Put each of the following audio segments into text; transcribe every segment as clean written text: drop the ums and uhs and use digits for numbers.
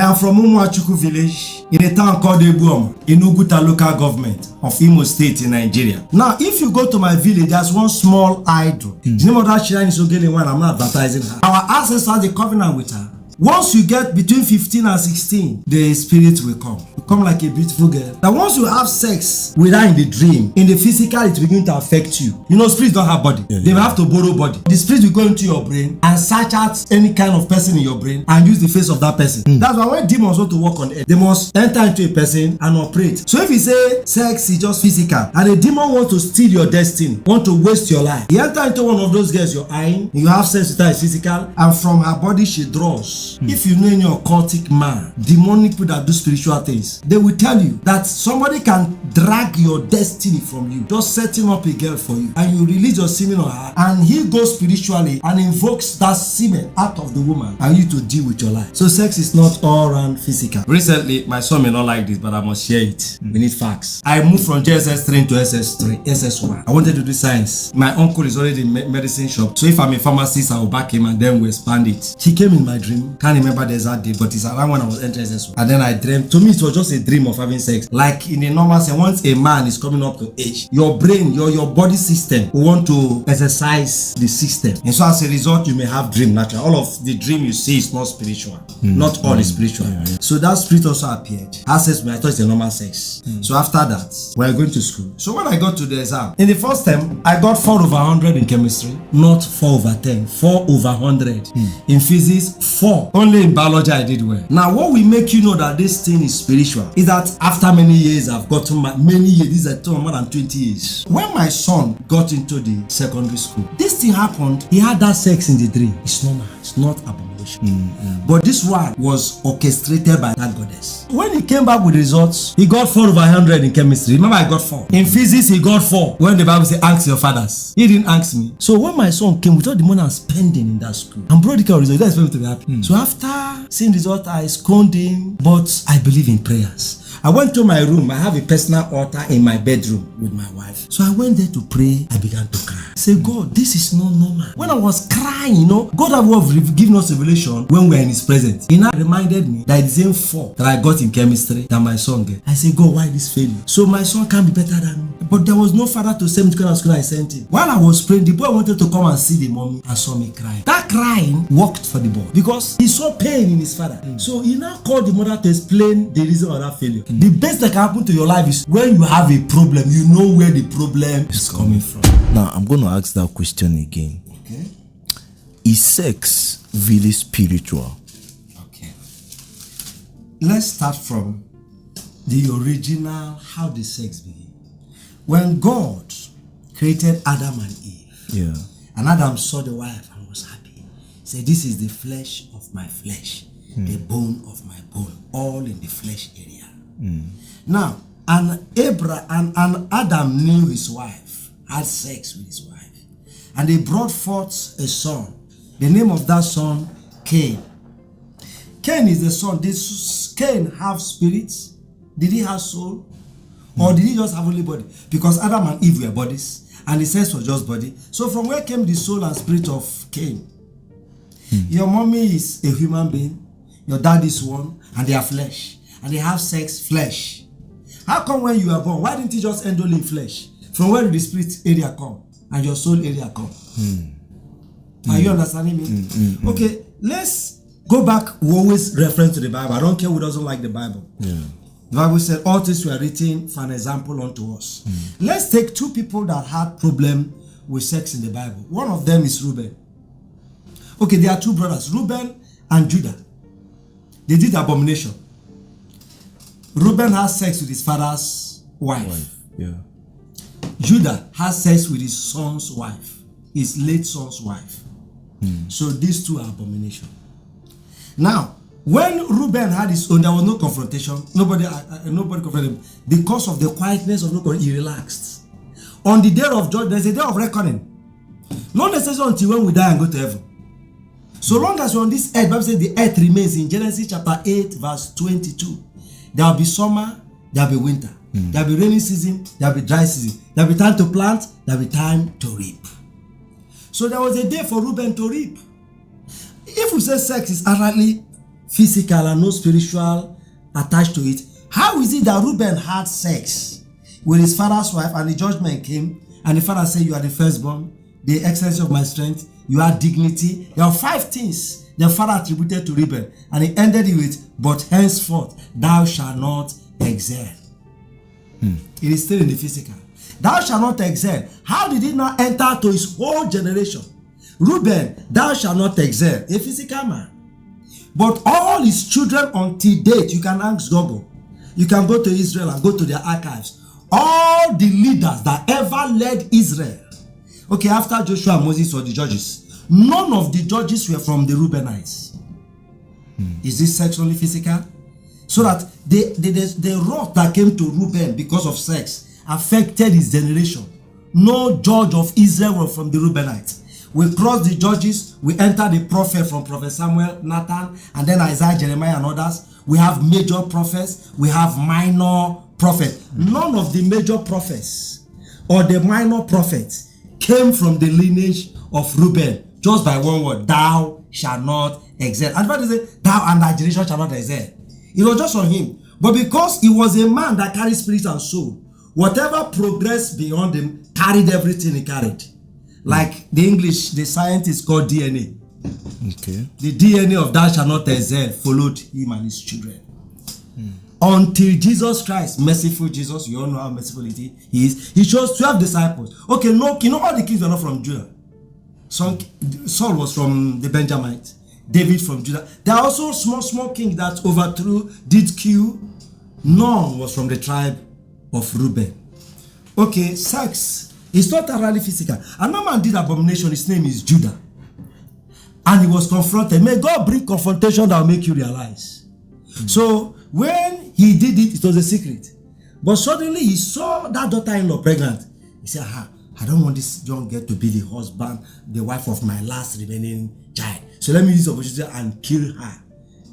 am from Umuachuku village in a town called Ebuom in Uguta local government of Imo State in Nigeria. Now, if you go to my village, there's one small idol. The name of that shrine is Ogele one. I'm not advertising her. Our ancestors had a covenant with her. Once you get between 15 and 16, the spirit will come. You come like a beautiful girl. Now, once you have sex with her in the dream, in the physical, it begins to affect you. You know, spirits don't have body. They will have to borrow body. The spirit will go into your brain and search out any kind of person in your brain and use the face of that person. That's why when demons want to work on earth, they must enter into a person and operate. So if you say sex is just physical, and a demon wants to steal your destiny, want to waste your life, you enter into one of those girls you're eyeing, you have sex with her, it's physical, and from her body she draws. If you know any occultic man, demonic people that do spiritual things, they will tell you that somebody can drag your destiny from you, just setting up a girl for you, and you release your semen on her, and he goes spiritually and invokes that semen out of the woman, and you to deal with your life. So sex is not all around physical. Recently, my son may not like this, but I must share it. We need facts. I moved from JSS 3 to SS1. I wanted to do science. My uncle is already in medicine shop, so if I'm a pharmacist, I will back him and then we'll expand it. He came in my dream. Can't remember the exact day, but it's around when I was entering SS1. And then I dreamed. To me, it was just a dream of having sex. Like in a normal sense, once a man is coming up to age, your brain, your body system will want to exercise the system. And so as a result, you may have dream naturally. All of the dream you see is not spiritual. Not all is spiritual. So that spirit also appeared. Access me, I thought it's a normal sex. So after that, we are going to school. So when I got to the exam, in the first term, I got 4 over 100 in chemistry. Not 4 over 10, 4 over 100. In physics, 4. Only in biology I did well. Now what will make you know that this thing is spiritual is that after many years, I've gotten many years, these are more than 20 years. When my son got into the secondary school, this thing happened. He had that sex in the dream. It's normal. It's not abomination. But this one was orchestrated by that goddess. When he came back with results, he got 4 over 100 in chemistry. Remember, I got 4. In physics, he got 4. When the Bible says, ask your fathers, he didn't ask me. So when my son came with all the money I'm spending in that school, and brought the results, he doesn't expect me to be happy. So after seeing the result, I scorned him, but I believe in prayers. I went to my room. I have a personal altar in my bedroom with my wife. So I went there to pray. I began to cry. I said, God, this is not normal. When I was crying, God have given us revelation when we are in His presence. He now reminded me that it's the same 4 that I got in chemistry that my son get. I said, God, why this failure? So my son can't be better than me. But there was no father to send me to kind of school. I sent him. While I was praying, the boy wanted to come and see the mommy and saw me crying. That crying worked for the boy because he saw pain in his father. So he now called the mother to explain the reason of that failure. The best that can happen to your life is when you have a problem, you know where the problem is coming from. Now, I'm going to ask that question again. Okay. Is sex really spiritual? Okay. Let's start from the original, how the sex began. When God created Adam and Eve, and Adam saw the wife and was happy, he said, this is the flesh of my flesh, the bone of my bone, all in the flesh area. Now, and Adam knew his wife, had sex with his wife, and they brought forth a son. The name of that son, Cain. Cain is the son. Did Cain have spirits? Did he have soul? Or did he just have only body? Because Adam and Eve were bodies, and the sex was just body. So from where came the soul and spirit of Cain? Your mommy is a human being, your dad is one, and they are flesh. And they have sex, flesh. How come when you are born, why didn't you just end only in flesh? From where did the spirit area come? And your soul area come? Are you understanding me? Okay, let's go back. We always reference to the Bible. I don't care who doesn't like the Bible. The Bible said all things were written for an example unto us. Let's take 2 people that had problem with sex in the Bible. One of them is Reuben. Okay, there are 2 brothers, Reuben and Judah. They did abomination. Reuben has sex with his father's wife. Judah has sex with his son's wife, his late son's wife. So these 2 are abomination. Now, when Reuben had his own, there was no confrontation. Nobody confronted him. Because of the quietness of nobody, he relaxed. On the day of judgment, there's a day of reckoning. Not necessarily until when we die and go to heaven. So long as you're on this earth, Bible says the earth remains. In Genesis chapter 8, verse 22. There will be summer, there will be winter. There will be rainy season, there will be dry season. There will be time to plant, there will be time to reap. So there was a day for Reuben to reap. If we say sex is utterly physical and no spiritual attached to it, how is it that Reuben had sex with his father's wife and the judgment came and the father said, you are the firstborn, the excellency of my strength, you are dignity? There are 5 things the father attributed to Reuben, and he ended it with, but henceforth thou shalt not excel. It is still in the physical. Thou shalt not excel. How did it not enter to his whole generation? Reuben, thou shalt not excel, a physical man. But all his children until date, you can ask Google. You can go to Israel and go to their archives. All the leaders that ever led Israel, okay, after Joshua, Moses, or the judges, none of the judges were from the Reubenites. Is this sexually physical? So that the wrath that came to Reuben because of sex affected his generation. No judge of Israel was from the Reubenites. We cross the judges, we enter the prophet from Prophet Samuel, Nathan, and then Isaiah, Jeremiah, and others. We have major prophets, we have minor prophets. None of the major prophets or the minor prophets came from the lineage of Reuben, just by one word, thou shalt not excel. And what is it? Thou and thy generation shall not excel. It was just on him. But because he was a man that carried spirit and soul, whatever progressed beyond him carried everything he carried. Like the English, the scientists called DNA. Okay. The DNA of thou shalt not excel followed him and his children. Until Jesus Christ, merciful Jesus, you all know how merciful he is. He chose 12 disciples. Okay, no, you know all the kings are not from Judah. Saul was from the Benjamites. David from Judah. There are also small kings that overthrew, did kill. None was from the tribe of Reuben. Okay, sex is not really physical. Another man did abomination. His name is Judah. And he was confronted. May God bring confrontation that will make you realize. So when he did it, it was a secret. But suddenly he saw that daughter-in-law pregnant. He said, I don't want this young girl to be the husband, the wife of my last remaining child. So let me use the opportunity and kill her.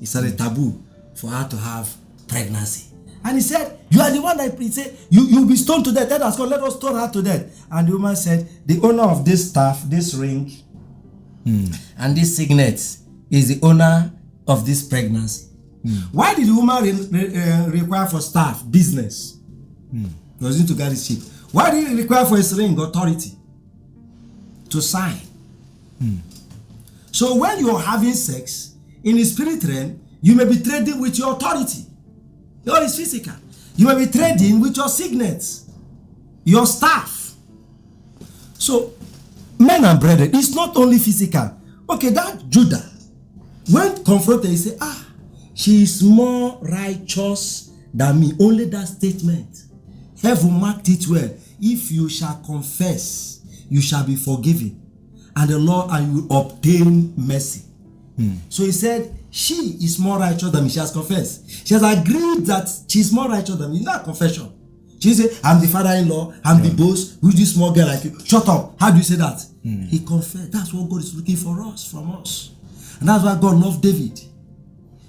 It's a taboo for her to have pregnancy. And he said, you are the one that he said, you'll be stoned to death. Let us go, let us stone her to death. And the woman said, the owner of this staff, this ring, and this signet is the owner of this pregnancy. Why did the woman require for staff, business? He was into guard his sheep. Why did he require for his ring, authority? To sign. So when you're having sex, in the spirit realm, you may be trading with your authority. Your is physical. You may be trading with your signets, your staff. So, men and brethren, it's not only physical. Okay, that Judah, when confronted, he said, she is more righteous than me. Only that statement. Heaven marked it well. If you shall confess, you shall be forgiven. And the Lord, and you will obtain mercy. So he said, she is more righteous than me. She has confessed. She has agreed that she is more righteous than me. It's not a confession. She said, I'm the father-in-law, I'm the boss, who's this small girl like you? Shut up. How do you say that? He confessed. That's what God is looking for us, from us. And that's why God loved David.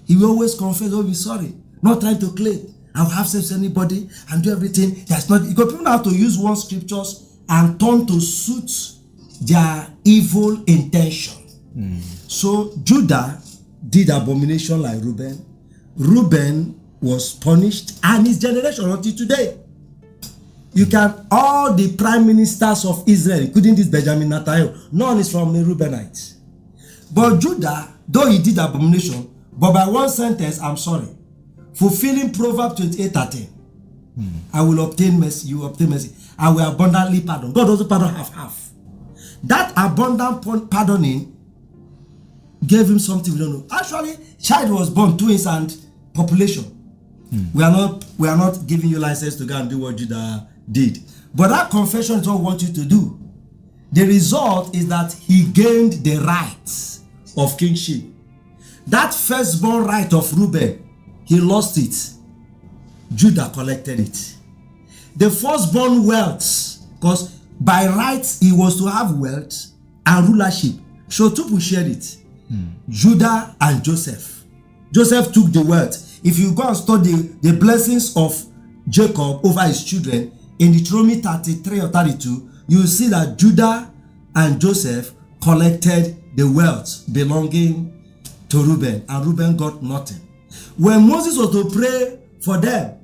He will always confess, oh, be sorry. Not trying to claim, I'll have sex with anybody and do everything. That's not, because people have to use one scriptures and turn to suit their evil intention. So Judah did abomination like Reuben. Reuben was punished, and his generation until today. You can, all the prime ministers of Israel, including this Benjamin Netanyahu, none is from the Reubenites. But Judah, though he did abomination, but by one sentence, I'm sorry, fulfilling Proverbs 28:13, I will obtain mercy, you will obtain mercy, I will abundantly pardon. God also pardon half. That abundant pardoning gave him something we don't know. Actually, child was born, twins and population. We are not giving you license to go and do what Judah did. But that confession is what we want you to do. The result is that he gained the right of kingship. That firstborn right of Reuben, he lost it. Judah collected it. The firstborn wealth, because by rights he was to have wealth and rulership. So two people shared it. Judah and Joseph. Joseph took the wealth. If you go and study the blessings of Jacob over his children in Deuteronomy 33 or 32, you will see that Judah and Joseph collected the wealth belonging to Reuben, and Reuben got nothing. When Moses was to pray for them,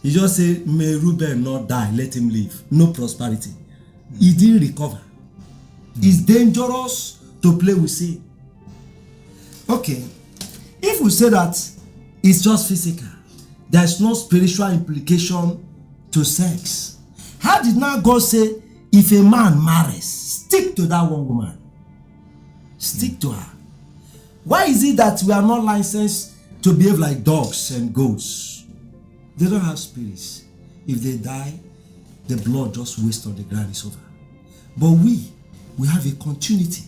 he just said, may Reuben not die, let him live. No prosperity. He didn't recover. It's dangerous to play with sin. Okay, if we say that it's just physical, there's no spiritual implication to sex. How did now God say, if a man marries, stick to that one woman? Stick to her. Why is it that we are not licensed to behave like dogs and goats? They don't have spirits. If they die, the blood just wastes on the ground, is over. But we have a continuity.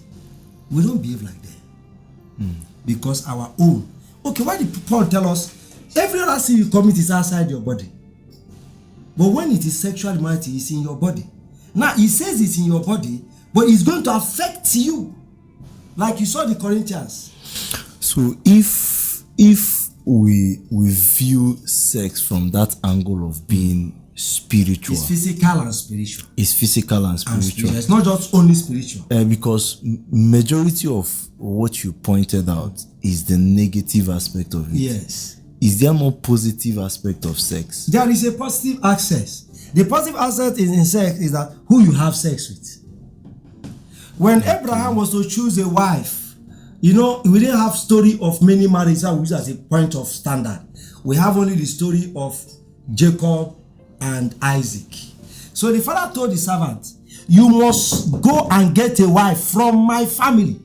We don't behave like them. Because our own. Okay, why did Paul tell us every other sin you commit is outside your body? But when it is sexual immorality, it's in your body. Now, he says it's in your body, but it's going to affect you. Like you saw the Corinthians. So if we view sex from that angle of being spiritual, it's physical and spiritual. It's physical and spiritual. It's not just only spiritual. Because majority of what you pointed out is the negative aspect of it. Yes. Is there more positive aspect of sex? There is a positive access. The positive aspect in sex is that who you have sex with. When Abraham was to choose a wife, we didn't have story of many marriages that we use as a point of standard. We have only the story of Jacob and Isaac. So the father told the servant, you must go and get a wife from my family.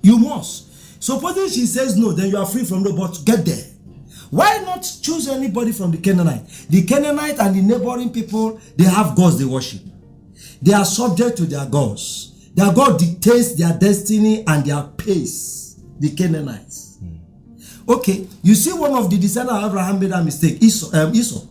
You must. Supposing she says no, then you are free from no, but get there. Why not choose anybody from the Canaanite? The Canaanite and the neighboring people, they have gods they worship. They are subject to their gods. Their God dictates their destiny and their pace. The Canaanites. Okay, you see one of the descendants of Abraham made a mistake. Esau.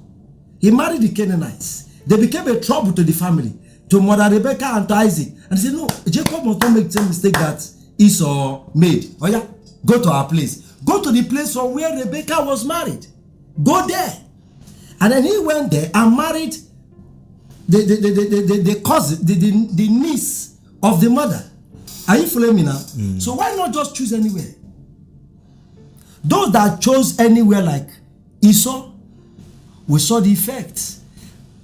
He married the Canaanites. They became a trouble to the family, to Mother Rebecca and to Isaac. And he said, no, Jacob must not make the same mistake that Esau made. Oh yeah, go to our place. Go to the place from where Rebecca was married. Go there. And then he went there and married the cousin, the niece of the mother. Are you following me now? So why not just choose anywhere? Those that chose anywhere like Esau, we saw the effect.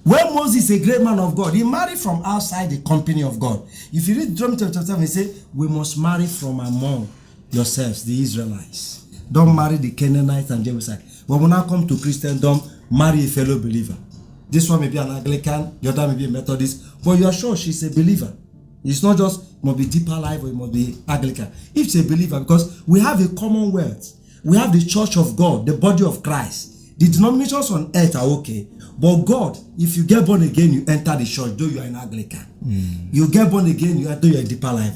When Moses, a great man of God, he married from outside the company of God. If you read Deuteronomy chapter 7, he said, we must marry from among yourselves, the Israelites. Don't marry the Canaanites and Jebusites. But when I come to Christendom, marry a fellow believer. This one may be an Anglican, the other may be a Methodist, but you are sure she's a believer. It's not just, it must be deeper life or it must be Anglican. If she's a believer, because we have a commonwealth. We have the church of God, the body of Christ. The denominations on earth are okay. But God, if you get born again, you enter the church, though you are an Anglican. You get born again, you enter a deeper life.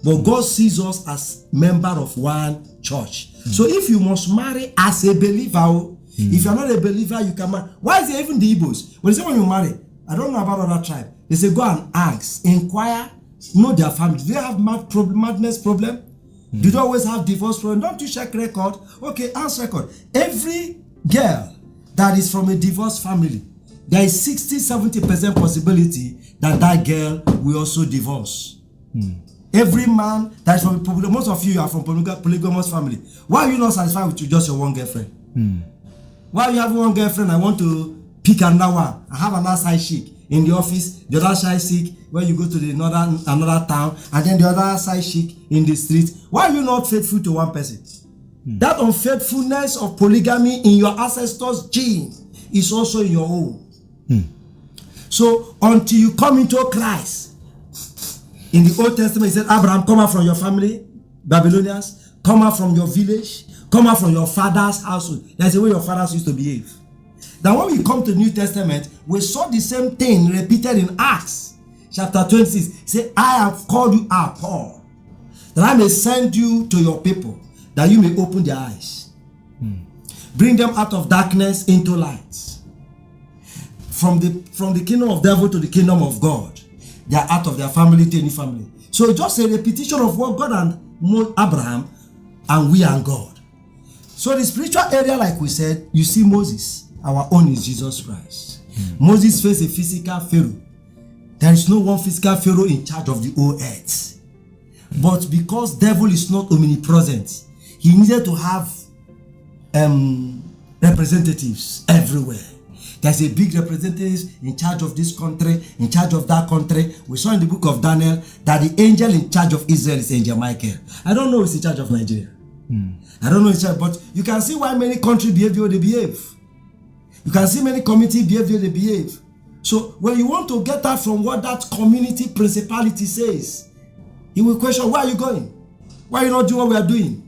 But God sees us as member of one church. So if you must marry as a believer, if you are not a believer, you can marry. Why is it even the Igbos? When they say when you marry, I don't know about other tribe. They say go and ask, inquire, know their family. Do they have madness problem? Do they always have divorce problem? Don't you check record? Okay, ask record. Every girl that is from a divorced family, there is 60-70% possibility that that girl will also divorce. Every man that is from most of you are from polygamous family. Why are you not satisfied with just your one girlfriend? Why you have one girlfriend? I want to pick another one. I have another side chick in the office, the other side chick when you go to the another town, and then the other side chick in the street. Why are you not faithful to one person? That unfaithfulness of polygamy in your ancestors' gene is also in your own. So until you come into Christ, in the Old Testament, he said, Abraham, come out from your family, Babylonians, come out from your village, come out from your father's household. That's the way your fathers used to behave. Now when we come to the New Testament, we saw the same thing repeated in Acts chapter 26. He said, I have called you out, Paul, that I may send you to your people, that you may open their eyes. Bring them out of darkness into light. From the kingdom of devil to the kingdom of God. They are out of their family to any family. So just a repetition of what God and Abraham and we and God. So the spiritual area, like we said, you see Moses. Our own is Jesus Christ. Moses faced a physical Pharaoh. There is no one physical Pharaoh in charge of the whole earth. But because devil is not omnipresent, he needed to have representatives everywhere. There's a big representative in charge of this country, in charge of that country. We saw in the book of Daniel that the angel in charge of Israel is Angel Michael. I don't know who's in charge of Nigeria. I don't know in charge, but you can see why many countries behave the way they behave. You can see many communities behave the way they behave. So when you want to get out from what that community principality says, he will question, where are you going? Why are you not doing what we are doing?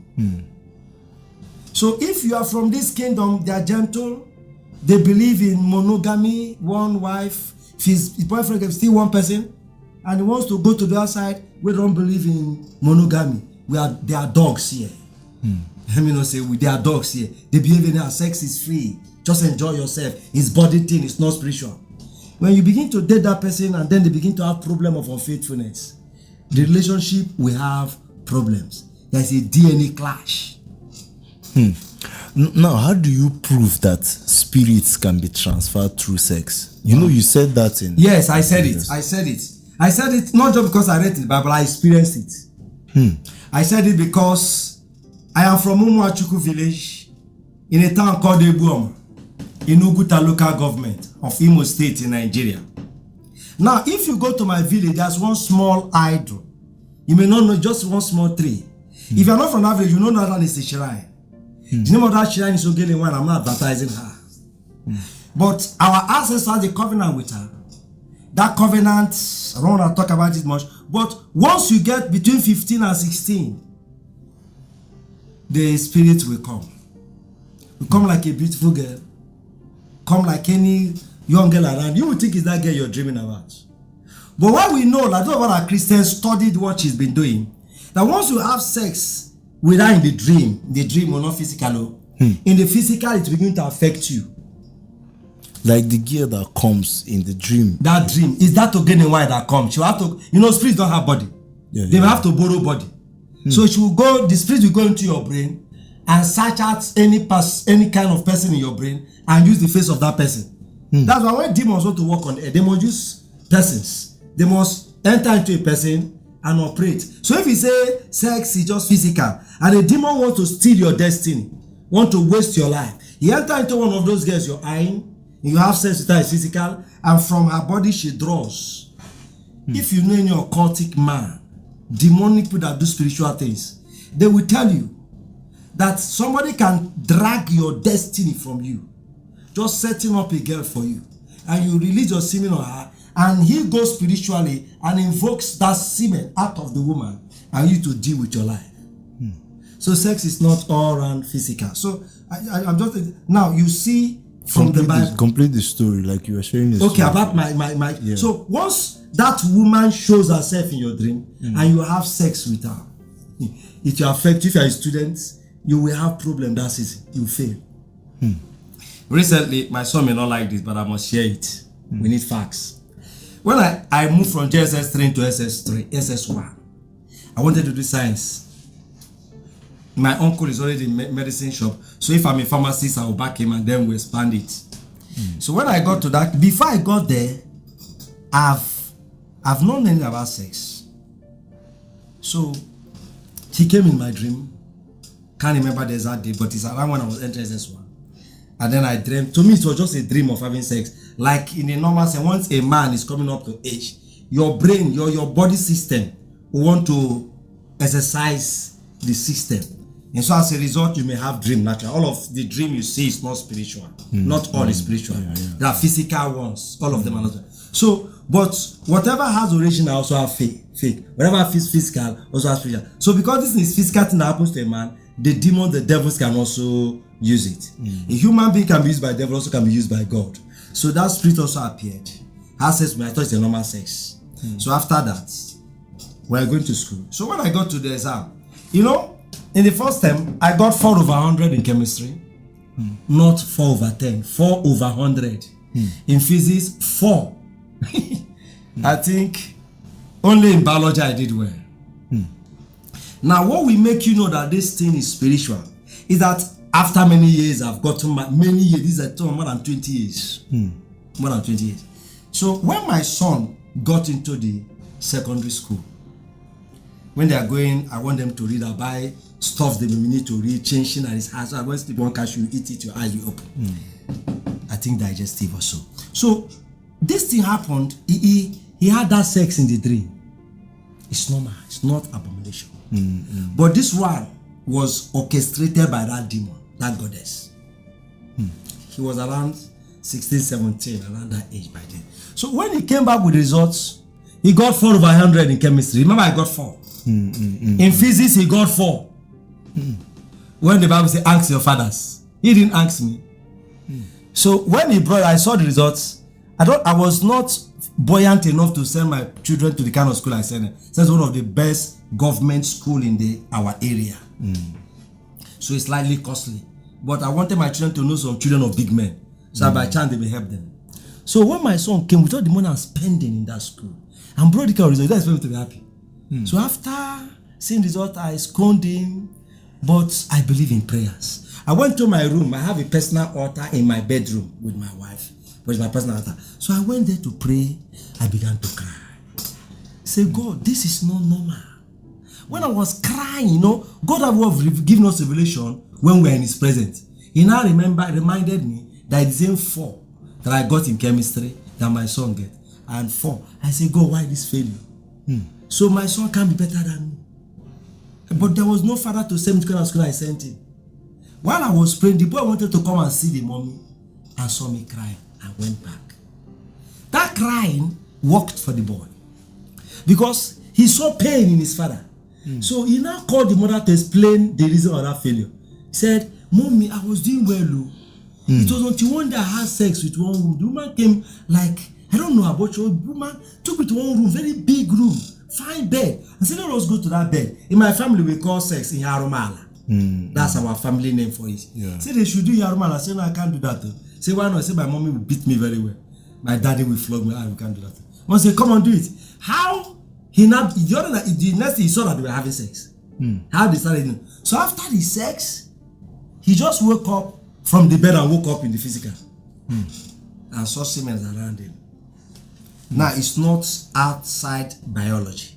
So if you are from this kingdom, they are gentle. They believe in monogamy, one wife. If his boyfriend is still one person, and he wants to go to the other side, we don't believe in monogamy. They are dogs here. Let me not say they are dogs here. They behave in our sex is free. Just enjoy yourself. It's body thing, it's not spiritual. When you begin to date that person and then they begin to have problem of unfaithfulness, the relationship will have problems. There's a DNA clash. Now, how do you prove that spirits can be transferred through sex? You know, you said that in... Yes, I said it. I said it not just because I read it, but I experienced it. I said it because I am from Umuachuku village in a town called Ebuoma, in Uguta local government of Imo State in Nigeria. Now, if you go to my village, there's one small idol. You may not know, just one small tree. If you're not from that village, you know that is a shrine. The name of that shrine is Ogele One. I'm not advertising her. But our ancestors had a covenant with her. That covenant, I don't want to talk about it much. But once you get between 15 and 16, the spirit will come. Will come like a beautiful girl. Come like any young girl around. You would think it's that girl you're dreaming about. But what we know, like all our Christians studied what she's been doing, that once you have sex with her in the dream or not physical, in the physical it begins to affect you. Like the girl that comes in the dream. That dream is that Ogene Wine that comes. She will have to, spirits don't have body. They will have to borrow body. So she will go, the spirit will go into your brain and search out any kind of person in your brain and use the face of that person. That's why when demons want to work on air, they must use persons. They must enter into a person and operate. So if you say sex is just physical and a demon wants to steal your destiny, want to waste your life, he enter into one of those girls you're eyeing, you have sex with her, it's physical, and from her body she draws. If you know any occultic man, demonic people that do spiritual things, they will tell you that somebody can drag your destiny from you, just setting up a girl for you, and you release your semen on her, and he goes spiritually and invokes that semen out of the woman and you to deal with your life. So sex is not all around physical. So I'm just now you see from the Bible. Complete the story like you were sharing this. Okay, about my yeah. So once that woman shows herself in your dream and you have sex with her, it will affect you. If you are a student, you will have problem that season. You fail. Recently, my son may not like this, but I must share it. We need facts. When I moved from JSS 3 to SS1, I wanted to do science. My uncle is already in medicine shop, so if I'm a pharmacist, I will back him and then we'll expand it. So when I got to that, before I got there, I've known anything about sex. So she came in my dream. Can't remember the exact day, but it's around when I was entering SS1. And then I dreamed. To me, it was just a dream of having sex. Like in a normal sense, once a man is coming up to age, your brain, your body system will want to exercise the system. And so as a result, you may have dream naturally. All of the dream you see is not spiritual. Not all is spiritual. There are physical ones. All of them are not. So, but whatever has origin also have fake. Whatever is physical also has spiritual. So because this is physical thing that happens to a man, the demon, the devils can also use it. A human being can be used by the devil, also can be used by God. So that spirit also appeared. Had sex with me, I thought it's a normal sex. So after that, we are going to school. So when I got to the exam, in the first term, I got 4 over 100 in chemistry. Not 4 over 10, 4 over 100. In physics, 4. I think only in biology I did well. Now, what will make you know that this thing is spiritual is that after many years, I've gotten many years, these are more than 20 years. More than 20 years. So when my son got into the secondary school, when they are going, I want them to read or buy stuff that we need to read, changing and his eyes. So when sleep one catch you eat it, your eyes will open. I think digestive also. So this thing happened. He had that sex in the dream. It's normal. It's not abomination. But this one was orchestrated by that demon, that goddess. He was around 16, 17, around that age by then. So when he came back with results, he got 4 over 100 in chemistry. Remember, I got 4. In physics, he got 4. When the Bible says, ask your fathers, he didn't ask me. So when he brought, I saw the results. I was not buoyant enough to send my children to the kind of school I sent them. That's one of the best government school in our area. So it's slightly costly. But I wanted my children to know some children of big men. So by chance they will help them. So when my son came, with all the money I'm spending in that school, and brought the kind of result, he doesn't expect me to be happy. So after seeing the result, I scorned him. But I believe in prayers. I went to my room. I have a personal altar in my bedroom with my wife, which is my personal altar. So I went there to pray. I began to cry. Say, God, this is not normal. When I was crying, God had given us revelation when we were in His presence. He now reminded me that it's the same 4 that I got in chemistry that my son get, and 4. I say, God, why this failure? So my son can be better than me. But there was no father to send me to kind of school I sent him. While I was praying, the boy wanted to come and see the mommy and saw me crying. I went back. That crying worked for the boy because he saw pain in his father. So he now called the mother to explain the reason of that failure. He said, Mommy, I was doing well. It was until one day I had sex with one woman. The woman came like, I don't know about you. The woman took me to one room, very big room. Fine bed. I said, let us go to that bed. In my family, we call sex in Yarumala. That's our family name for it. Say they should do Yarumala. I said, no, I can't do that. Say, why not? I said, my mommy will beat me very well. My daddy will flog me. We can't do that. I said, come on, do it. How? The next thing he saw that they were having sex. How they started. So after the sex, he just woke up from the bed and woke up in the physical. And saw semen around him. Now, it's not outside biology,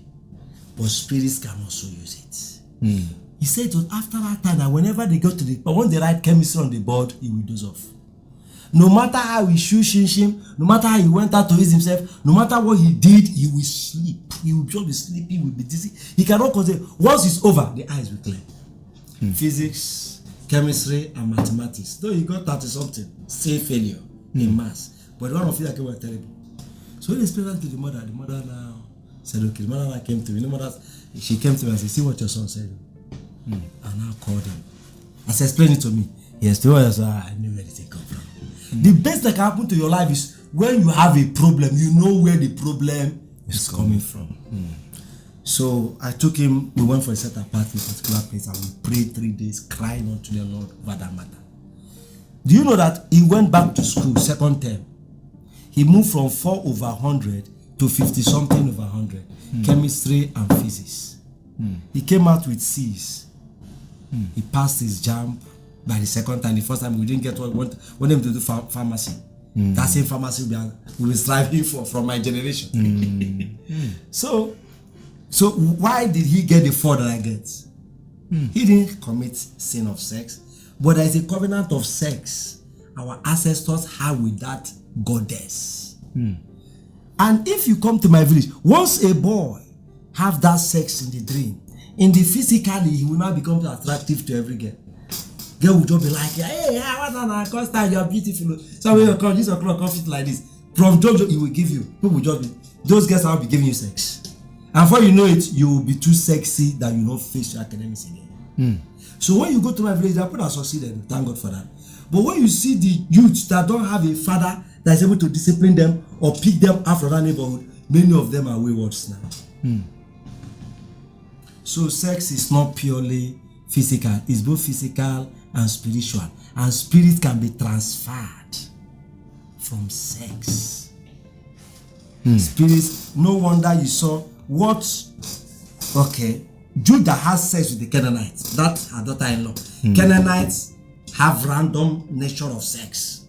but spirits can also use it. He said that after that time, that whenever they go to when they write chemistry on the board, he will doze off. No matter how he shinsh him, no matter how he went out to ease himself, no matter what he did, he will sleep. He will just be sleepy, he will be dizzy. He cannot concentrate. Once it's over, the eyes will clear. Physics, chemistry, and mathematics. Though he got 30-something, still failure in maths. But one of you that were terrible. So when he explained that to the mother now said, okay, the mother now came to me. She came to me and said, see what your son said. And I called him. I said, explain it to me. Yes, to us, I knew where it come from. The best that can happen to your life is when you have a problem, you know where the problem is coming from. So I took him, we went for a set apart in a particular place and we prayed 3 days, crying unto the Lord over that matter. Do you know that he went back to school, second term? He moved from 4 over 100 to 50-something over 100. Chemistry and physics. He came out with C's. He passed his JAMB by the second time. The first time we didn't get what we wanted him to do pharmacy. That same pharmacy we were striving for from my generation. So why did he get the 4 that I get? He didn't commit sin of sex, but there is a covenant of sex our ancestors had with that goddess. And if you come to my village, once a boy have that sex in the dream, in the physically, he will not become attractive to every girl. Girl will just be like, hey, what an Godstime, you're beautiful. So when you come, this o'clock, come fit like this. From Jojo, he will give you. People will just be, those girls will be giving you sex. And before you know it, you will be too sexy that you don't face your academics again. So when you go to my village, I put have succeeded. Thank God for that. But when you see the youths that don't have a father that is able to discipline them or pick them out from that neighborhood, many of them are waywards now. So sex is not purely physical. It's both physical and spiritual. And spirit can be transferred from sex. Spirits, no wonder you saw what, Judah has sex with the Canaanites. That's her daughter-in-law. Canaanites have random nature of sex.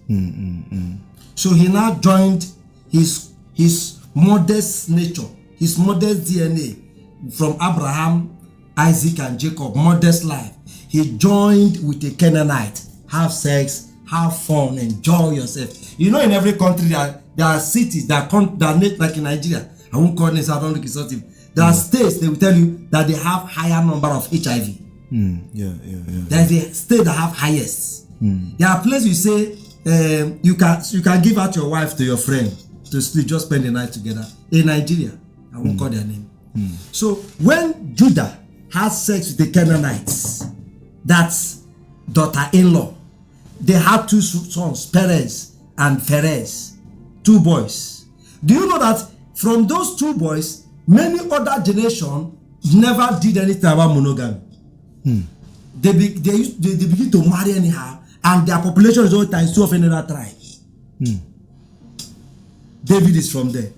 So he now joined his modest nature, his modest DNA from Abraham Isaac and Jacob, modest life. He joined with a Canaanite. Have sex, have fun, enjoy yourself. You know, in every country there are cities that like in Nigeria. I won't call this, I don't look insulting. There are states, they will tell you that they have higher number of HIV. There's a state that have highest. There are places you say you can give out your wife to your friend to sleep, just spend the night together. In Nigeria, I won't call their name. So when Judah has sex with the Canaanites, that's daughter-in-law, they had 2 sons, Perez and Pharez, 2 boys. Do you know that from those 2 boys, many other generations never did anything about monogamy? They begin to marry anyhow, and their population is all times 2 of another tribe. David is from there.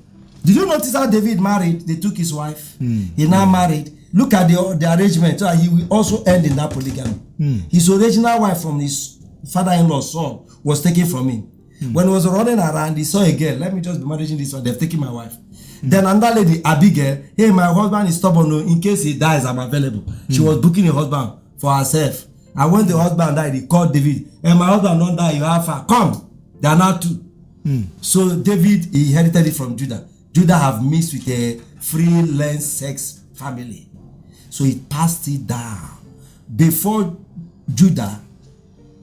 Did you notice how David married? They took his wife. He now married. Look at the arrangement. So he will also end in that polygamy. His original wife from his father-in-law's son was taken from him. When he was running around, he saw a girl. Let me just be managing this one. They've taken my wife. Then another lady, Abigail, hey, my husband is stubborn. In case he dies, I'm available. She was booking a husband for herself. And when the husband died, he called David. Hey, my husband don't die, you have her. Come. They are now 2. So David inherited it from Judah. Judah have mixed with a freelance sex family. So he passed it down. Before Judah,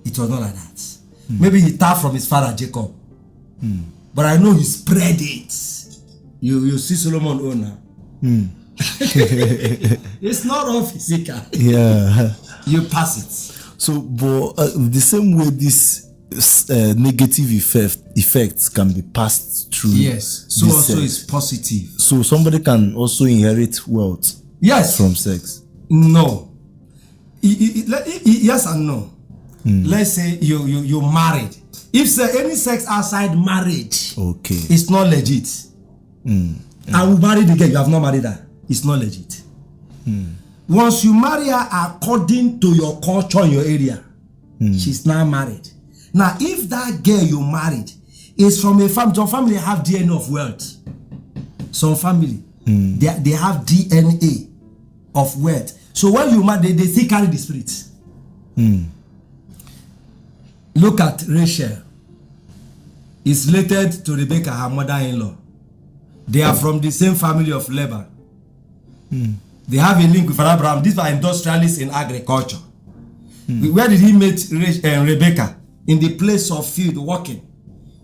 it was not like that. Maybe he tapped from his father Jacob. But I know he spread it. You see Solomon owner. It's not all physical. Yeah. You pass it. So, but the same way this negative effects can be passed through. Yes. So also is positive. So somebody can also inherit wealth. Yes. From sex. No. Yes and no. Let's say you married. If any sex outside marriage, okay, it's not legit. I will marry the girl, you have not married her. It's not legit. Once you marry her according to your culture in your area, she's now married. Now, if that girl you married is from a family, some family have DNA of wealth. Some family, they have DNA of wealth. So when you marry, they still carry the spirit. Look at Rachel. It's related to Rebecca, her mother-in-law. They are from the same family of Laban. They have a link with Abraham. These are industrialists in agriculture. Where did he meet Rebecca? In the place of field working.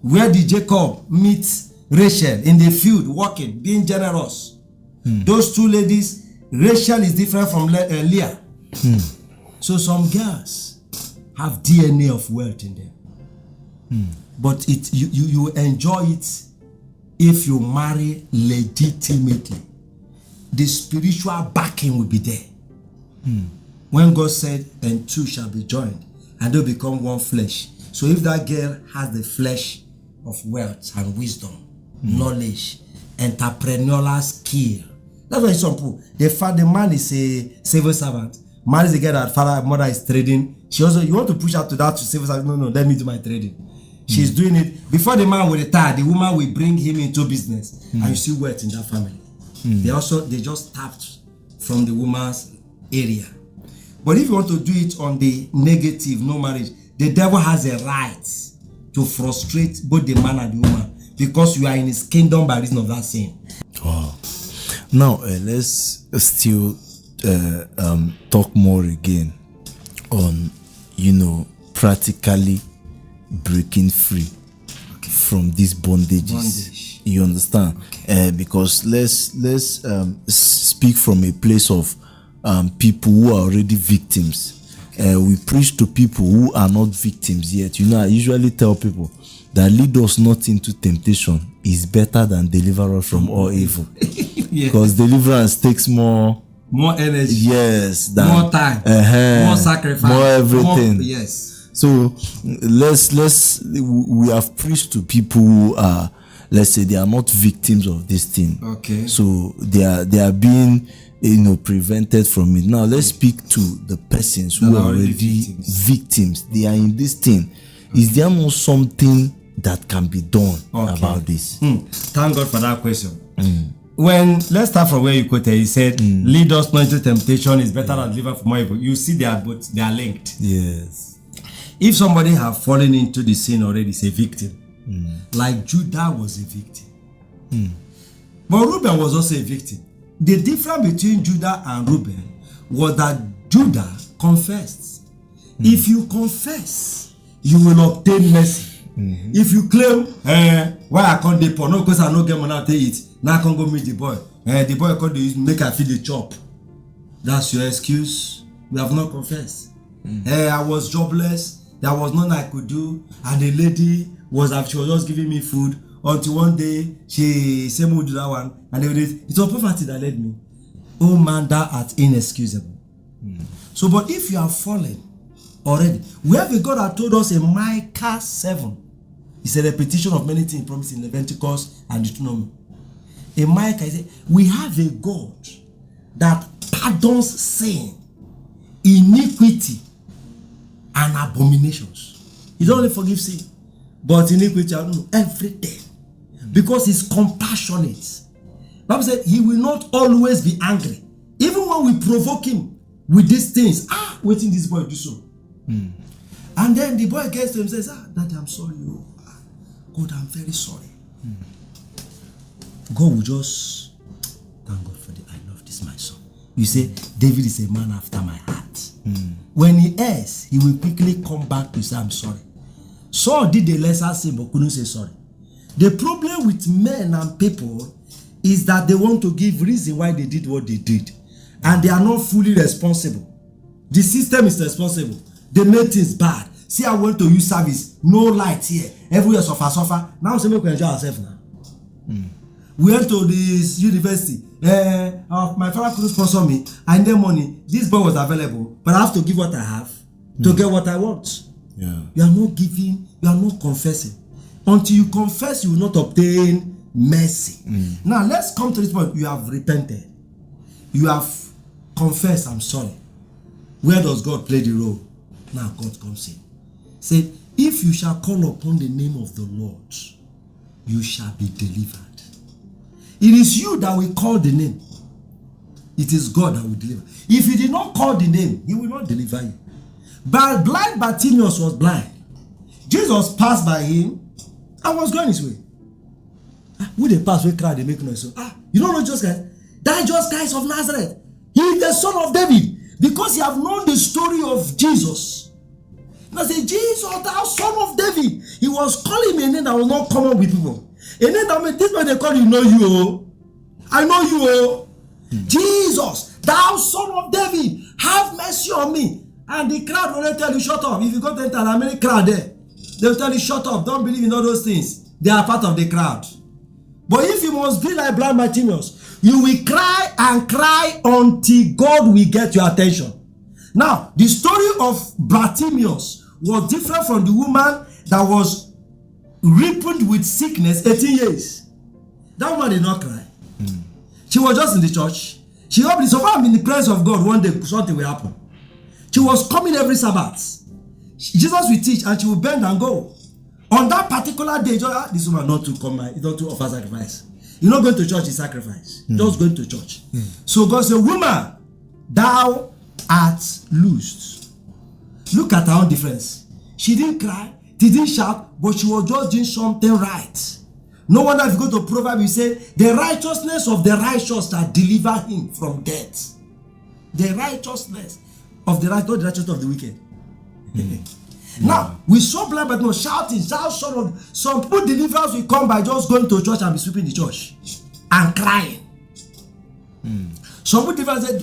Where did Jacob meet Rachel? In the field working, being generous. Those 2 ladies, Rachel is different from Leah. So some girls have DNA of wealth in them. But you enjoy it if you marry legitimately. The spiritual backing will be there. When God said, and 2 shall be joined, and they'll become one flesh. So if that girl has the flesh of wealth and wisdom, knowledge, entrepreneurial skill, that's why some people, the man is a civil servant. Man is a girl that father, mother is trading. She also, you want to push her to that to civil servant? No, let me do my trading. She's doing it. Before the man will retire, the woman will bring him into business. And you see wealth in that family. They just tapped from the woman's area. But if you want to do it on the negative, no marriage, the devil has a right to frustrate both the man and the woman because you are in his kingdom by reason of that sin. Wow. Now, let's still talk more again on, practically breaking free from these bondages. You understand? Okay. Because let's speak from a place of people who are already victims. We preach to people who are not victims yet. I usually tell people that lead us not into temptation is better than deliver us from all evil. Because deliverance takes more energy. Yes. More time. More sacrifice. More everything. Yes. So we have preached to people who are, let's say, they are not victims of this thing. Okay. So they are being prevented from it. Now let's speak to the persons who are already victims. They are in this thing. Is there not something that can be done about this? Thank God for that question. let's start from where you quoted. He said, lead us not into temptation is better than deliver from evil. You see they are linked. Yes. If somebody have fallen into the sin already, is a victim. Like Judah was a victim. But Reuben was also a victim. The difference between Judah and Reuben was that Judah confessed. If you confess, you will obtain mercy. If you claim, why I can't dey poor? No, because I no get money to eat. Now I can't go meet the boy. The boy can't make I feel the chop. That's your excuse. You have not confessed. I was jobless. There was nothing I could do, and the lady she was just giving me food until one day she said, "We'll do that one," and it was poverty that led me. Oh man, that is inexcusable. So, but if you are fallen already, we have a God that told us in Micah 7. It's a repetition of many things promised in Leviticus and Deuteronomy. In Micah, he said, we have a God that pardons sin, iniquity, and abominations. He don't only forgive sin, but iniquity, everything. Because he's compassionate. Bible said he will not always be angry. Even when we provoke him with these things, waiting this boy do so. And then the boy gets to him and says, Daddy, I'm sorry. God, I'm very sorry. God will just thank God for I love this my son. You say David is a man after my heart. When he errs, he will quickly come back to say I'm sorry. Saul did the lesser sin but couldn't say sorry. The problem with men and people is that they want to give reason why they did what they did, and they are not fully responsible. The system is responsible. They made things bad. See, I went to use service, no light here, everywhere suffer. Now we can enjoy ourselves now. We went to this university. My father couldn't sponsor me. I need money. This boy was available, but I have to give what I have to get what I want. Yeah. You are not giving. You are not confessing. Until you confess, you will not obtain mercy. Now let's come to this point. You have repented. You have confessed. I'm sorry. Where does God play the role? Now God comes in. Say, if you shall call upon the name of the Lord, you shall be delivered. It is you that will call the name. It is God that will deliver. If you did not call the name, he will not deliver you. But blind Bartimaeus was blind. Jesus passed by him and was going his way. Who they pass, we cry, they make noise. So, you don't know Jesus Christ? That Jesus Christ of Nazareth. He is the son of David. Because you have known the story of Jesus. Now say, Jesus, thou son of David. He was calling me a name that was not common with people. A name that this man they call you, know you, oh. I know you, oh. Jesus, thou son of David, have mercy on me. And the crowd will tell you, shut up. If you go to enter a many crowd there, they will tell you, shut up. Don't believe in all those things. They are part of the crowd. But if you must be like blind Bartimaeus, you will cry and cry until God will get your attention. Now, the story of Bartimaeus was different from the woman that was ripened with sickness 18 years. That woman did not cry. She was just in the church. She hoped, so far I'm in the presence of God, one day something will happen. She was coming every Sabbath. Jesus will teach and she will bend and go. On that particular day, this woman not to come, not to offer sacrifice. You're not going to church is sacrifice. Just going to church. So God said, woman, thou art loosed. Look at her own difference. She didn't cry, didn't shout, but she was just doing something right. No wonder if you go to Proverbs, you say, the righteousness of the righteous that deliver him from death. The righteousness of the righteous, not the righteousness of the wicked. Now, we saw blind but no shouting, some people deliverance will come by just going to church and be sweeping the church and crying. Some people deliverance said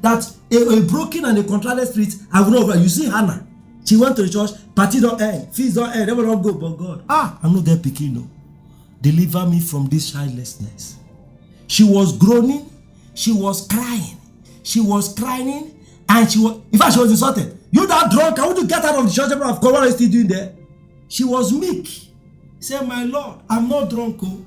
that a broken and a contrite spirit, I will not over. You see Hannah, she went to the church, party don't end, feast don't end, never don't go, but God, I'm not that picking, no. Deliver me from this childlessness. She was groaning, she was crying, and she was, in fact, she was insulted. You that drunk, I want to get out of the church. What are you still doing there? She was meek. She said, my Lord, I'm not drunk. Oh.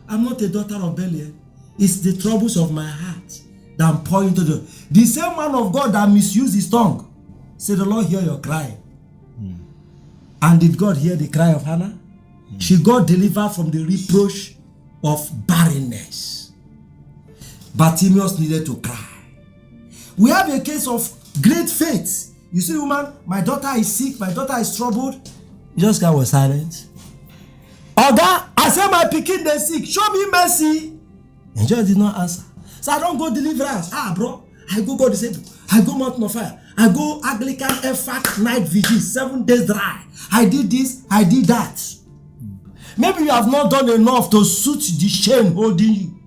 I'm not a daughter of Belial. It's the troubles of my heart that I'm pouring to the same man of God that misused his tongue. Said, the Lord hear your cry. And did God hear the cry of Hannah? She got delivered from the reproach of barrenness. Bartimaeus needed to cry. We have a case of great faith. You see, woman, my daughter is sick, my daughter is troubled. Just guy was silent. Oga, I said my pikin dey sick, show me mercy. And just did not answer. So I don't go deliverance. Bro, I go God disabled. I go Mountain of Fire. I go Anglican effort night vigil, 7 days dry. I did this, I did that. Maybe you have not done enough to suit the chain holding you.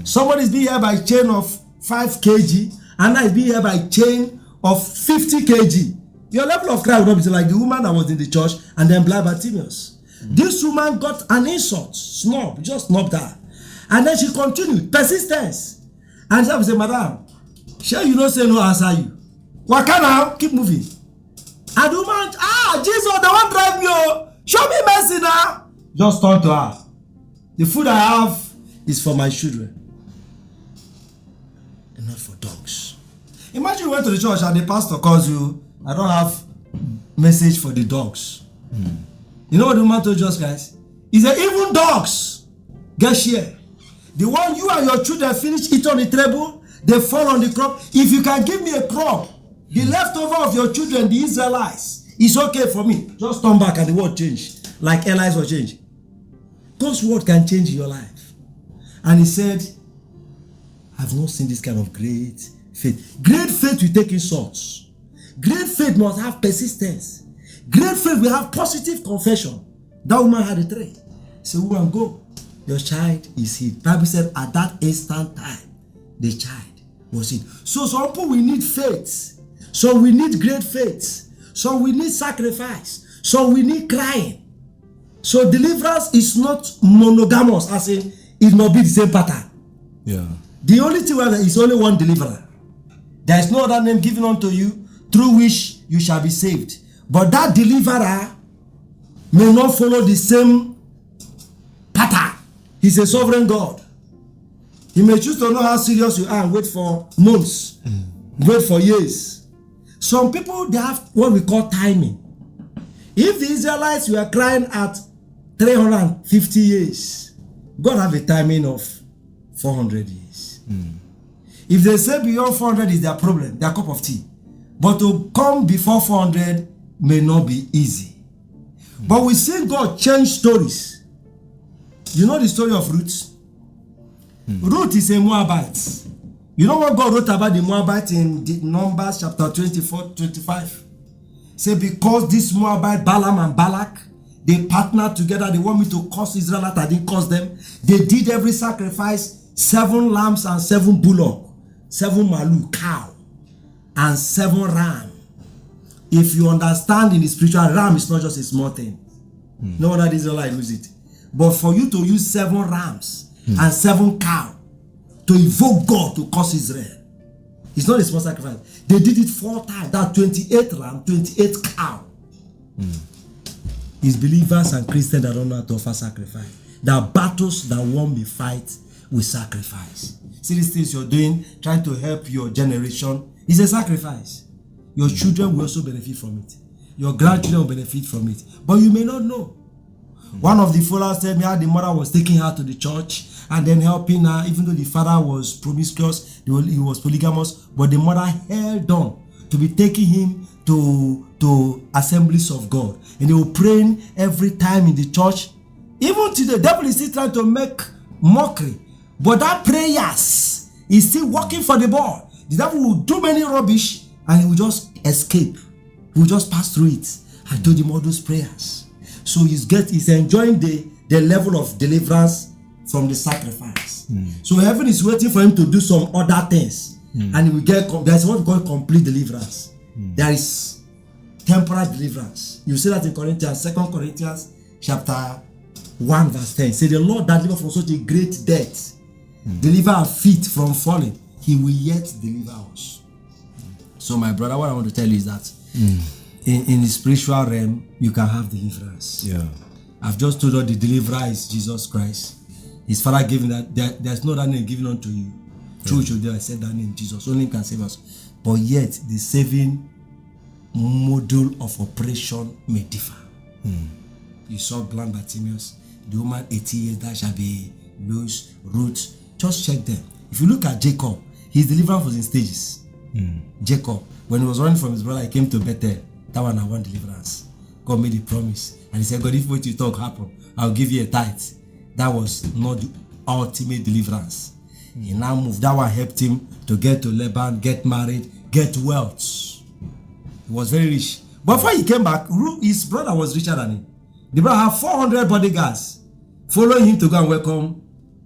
Somebody is being held by a chain of 5 kg, and now is being held by a chain of 50 kg. Your level of cry will not be like the woman that was in the church and then blind Bartimaeus. This woman got an insult, snub, just snubbed her. And then she continued, persistence. And she said, Madam, sure you don't say no answer you. Waka now, keep moving. And the woman, Jesus, they won't drive me. Oh. Show me mercy now. Just turn to her. The food I have is for my children. And not for dogs. Imagine you went to the church and the pastor calls you, I don't have message for the dogs. You know what the woman told us, guys? He said, even dogs get share. The one you and your children finish eat on the table, they fall on the crop. If you can give me a crop, the leftover of your children, the Israelites, it's okay for me. Just turn back and the word change. Like Elias will change. God's word can change your life. And he said, I've not seen this kind of great faith. Great faith will take insults. Great faith must have persistence. Great faith will have positive confession. That woman had a trait. So woman, go. Your child is healed. Bible said at that instant time, the child was healed. So some people we need faith. So we need great faith. So we need sacrifice. So we need crying. So deliverance is not monogamous, as in it must be the same pattern. Yeah. The only thing is only one deliverer. There is no other name given unto you through which you shall be saved. But that deliverer may not follow the same pattern. He's a sovereign God. He may choose to know how serious you are and wait for months, wait for years. Some people, they have what we call timing. If the Israelites were crying at 350 years, God have a timing of 400 years. If they say beyond 400 is their problem, their cup of tea. But to come before 400 may not be easy. But we see God change stories. You know the story of Ruth? Ruth is a Moabite. You know what God wrote about the Moabite in Numbers chapter 24-25? Say, because this Moabite, Balaam and Balak, they partnered together. They want me to curse Israelites. I didn't curse them. They did every sacrifice, 7 lambs and 7 bullock, 7 malu, cow, and 7 ram. If you understand in the spiritual, ram is not just a small thing. No wonder the Israelites use it. But for you to use 7 rams and 7 cow to evoke God to curse Israel, it's not a small sacrifice. They did it 4 times. That 28 ram, 28 cow. It's believers and Christians that don't know how to offer sacrifice. There are battles that won't be fight with sacrifice. See these things you're doing, trying to help your generation, is a sacrifice. Your children will also benefit from it. Your grandchildren will benefit from it. But you may not know. One of the followers said me how the mother was taking her to the church and then helping her, even though the father was promiscuous, he was polygamous, but the mother held on to be taking him to assemblies of God. And they were praying every time in the church. Even today, the devil is still trying to make mockery. But that prayers is still working for the ball. The devil will do many rubbish and he will just escape. He will just pass through it. I told him all those prayers. So he's enjoying the level of deliverance from the sacrifice. So heaven is waiting for him to do some other things. And he will get, there's what we call complete deliverance. There is temporal deliverance. You see that in Corinthians, 2 Corinthians chapter 1 verse 10. Say the Lord that delivered from such a great death, deliver our feet from falling, he will yet deliver us. So my brother, what I want to tell you is that in the spiritual realm, you can have deliverance. Yeah. I've just told you the deliverer is Jesus Christ. His father giving that, there's no other name given unto you. True, I said that name, Jesus. Only him can save us. But yet, the saving model of operation may differ. You saw blind Bartimaeus, the woman 80 years that shall be loose, roots. Just check them. If you look at Jacob, his deliverance was in stages. Jacob, when he was running from his brother, he came to Bethel. That one, I want deliverance. God made a promise. And he said, God, if what you talk happen, I'll give you a tithe. That was not the ultimate deliverance. He now moved. That one helped him to get to Laban, get married, get wealth. He was very rich. But before he came back, his brother was richer than him. The brother had 400 bodyguards following him to go and welcome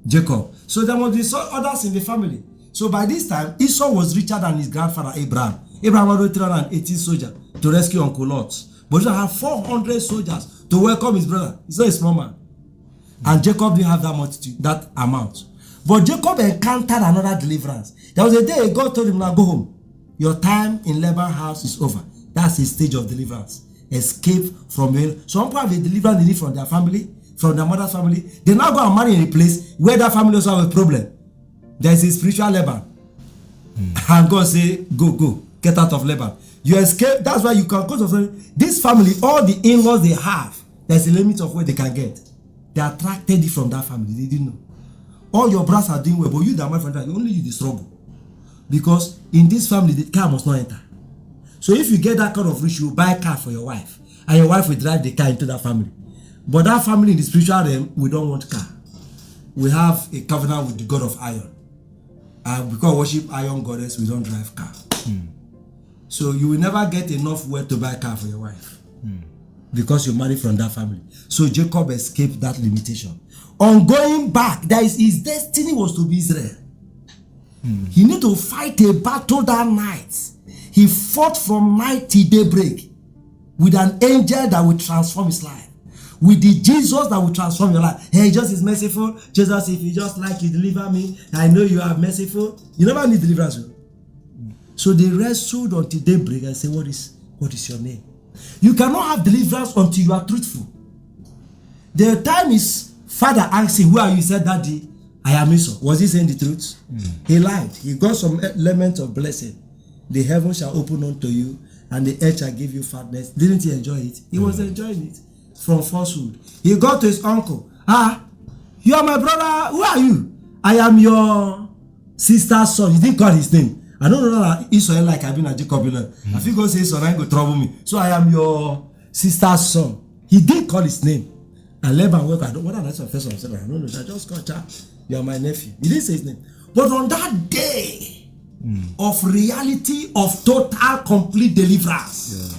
Jacob. So there must be some others in the family. So by this time, Esau was richer than his grandfather Abraham. Abraham had 318 soldiers to rescue Uncle Lot. But Esau had 400 soldiers to welcome his brother. He's not a small man. And Jacob didn't have that amount. But Jacob encountered another deliverance. There was a day God told him, now go home. Your time in Laban's house is over. That's his stage of deliverance. Escape from hell. Some people have a deliverance they need from their family, from their mother's family. They now go and marry in a place where that family also have a problem. There is a spiritual Laban. And God say, go, get out of Laban. You escape. That's why you can go to this family, all the in-laws they have, there's a limit of where they can get. They attracted you from that family. They didn't know. All your brothers are doing well, but you that my friend, only you the struggle. Because in this family, the car must not enter. So if you get that kind of rich, you buy a car for your wife, and your wife will drive the car into that family. But that family in the spiritual realm, we don't want car. We have a covenant with the God of iron. And because we worship iron goddess, we don't drive car. So you will never get enough wealth to buy a car for your wife. Because you married from that family. So Jacob escaped that limitation. On going back, his destiny was to be Israel. He need to fight a battle that night. He fought from night till daybreak with an angel that will transform his life. With the Jesus that will transform your life. Hey, Jesus is merciful. Jesus, if you just like, you deliver me. I know you are merciful. You never need deliverance. So they wrestled until daybreak and say, what is your name? You cannot have deliverance until you are truthful. The time his father asked him, who are you? He said, Daddy, I am Esau. Was he saying the truth? He lied. He got some element of blessing. The heaven shall open unto you, and the earth shall give you fatness. Didn't he enjoy it? He was enjoying it from falsehood. He got to his uncle. You are my brother. Who are you? I am your sister's son. He didn't call his name. I don't know that Esau like I've been a Jacob. I think God says, son, I go trouble me. So I am your sister's son. He didn't call his name. And Laban went, I don't know what that's the first one. I said, I don't know. I just got child. You are my nephew. He didn't say his name. But on that day of reality of total complete deliverance,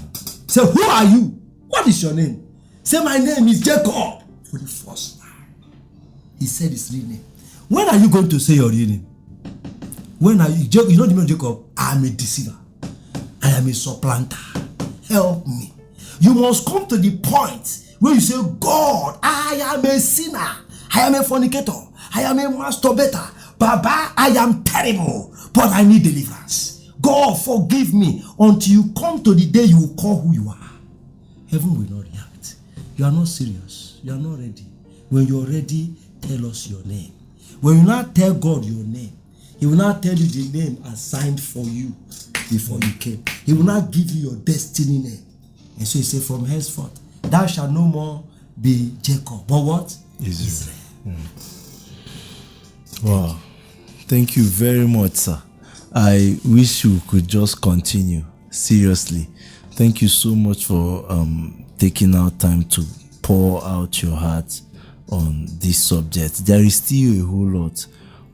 say, who are you? What is your name? Say, my name is Jacob. For the first time, he said his real name. When are you going to say your real name? When are you? You know the name of Jacob? I am a deceiver. I am a supplanter. Help me. You must come to the point where you say, God, I am a sinner. I am a fornicator. I am a masturbator. Baba, I am terrible, but I need deliverance. God, forgive me until you come to the day you will call who you are. Heaven will not react. You are not serious. You are not ready. When you are ready, tell us your name. When you not tell God your name, He will not tell you the name assigned for you before you came. He will not give you your destiny name. And so he said, from henceforth, thou shalt no more be Jacob, but what? Israel. Wow. Thank you very much, sir. I wish you could just continue. Seriously. Thank you so much for taking out time to pour out your heart on this subject. There is still a whole lot,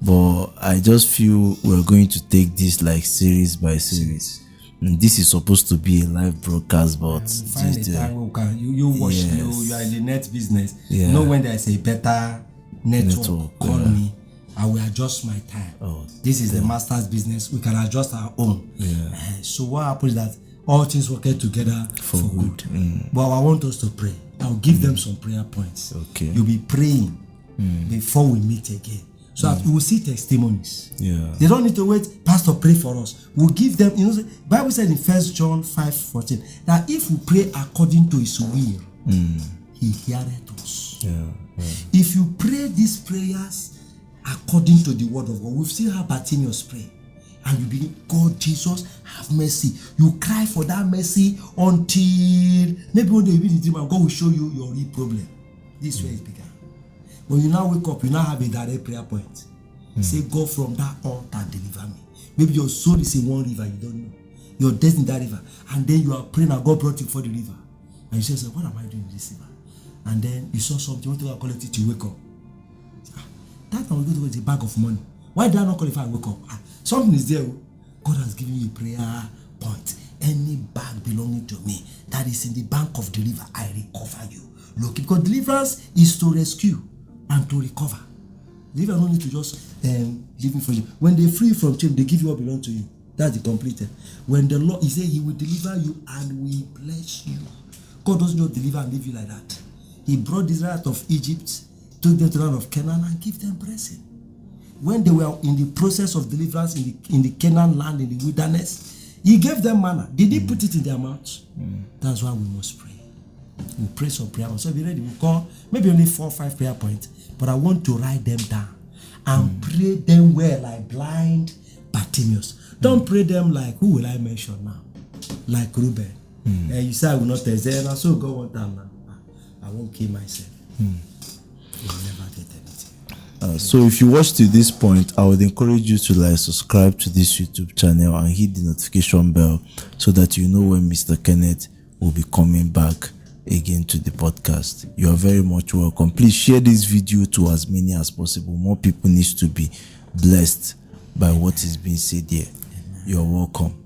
but I just feel we're going to take this like series by series. And this is supposed to be a live broadcast, but find a time you watch. You are in the net business. Yeah. Know when there is a better network. Call me. I will adjust my time. This is the master's business. We can adjust our own. So what happens is that all things work together for good. But I want us to pray. I'll give them some prayer points. Okay. You'll be praying before we meet again, so that we will see testimonies. They don't need to wait. Pastor, pray for us. We'll give them. You know, the Bible said in 1 John 5:14 that if we pray according to His will, He heareth us. If you pray these prayers according to the word of God, we've seen how Bartimaeus pray, and you begin, God, Jesus, have mercy. You cry for that mercy until maybe one day you be in the dream and God will show you your real problem. This way it began. When you now wake up, you now have a direct prayer point. Say, God, from that altar, deliver me. Maybe your soul is in one river, you don't know. You're dead in that river. And then you are praying and God brought you for the river. And you say, what am I doing in this river? And then you saw something, you want to go collect it to wake up. That time we go to get a bag of money. Why did I not qualify and wake up? Something is there. God has given you a prayer point. Any bag belonging to me that is in the bank of the river, I recover you. Look, because deliverance is to rescue and to recover. Deliverance don't need to just leave me for you. When they free from chain, they give you what belongs to you. That's the completed. When the Lord, He said He will deliver you and will bless you. God doesn't just deliver and leave you like that. He brought the Israelites out of Egypt, took them to the land of Canaan and give them blessing. When they were in the process of deliverance in the Canaan land, in the wilderness, He gave them manna. Did He put it in their mouths? That's why we must pray. We'll pray some prayer. So if you're ready, we'll call maybe only 4 or 5 prayer points, but I want to write them down and pray them well, like blind Bartimaeus. Don't pray them like, who will I mention now? Like Reuben. You say I will not tell them, so go one time now. I won't kill myself. You'll never get anything. So if you watch to this point, I would encourage you to like subscribe to this YouTube channel and hit the notification bell so that you know when Mr. Kenneth will be coming back again to the podcast. You are very much welcome. Please share this video to as many as possible. More people need to be blessed by what is being said here. You're welcome.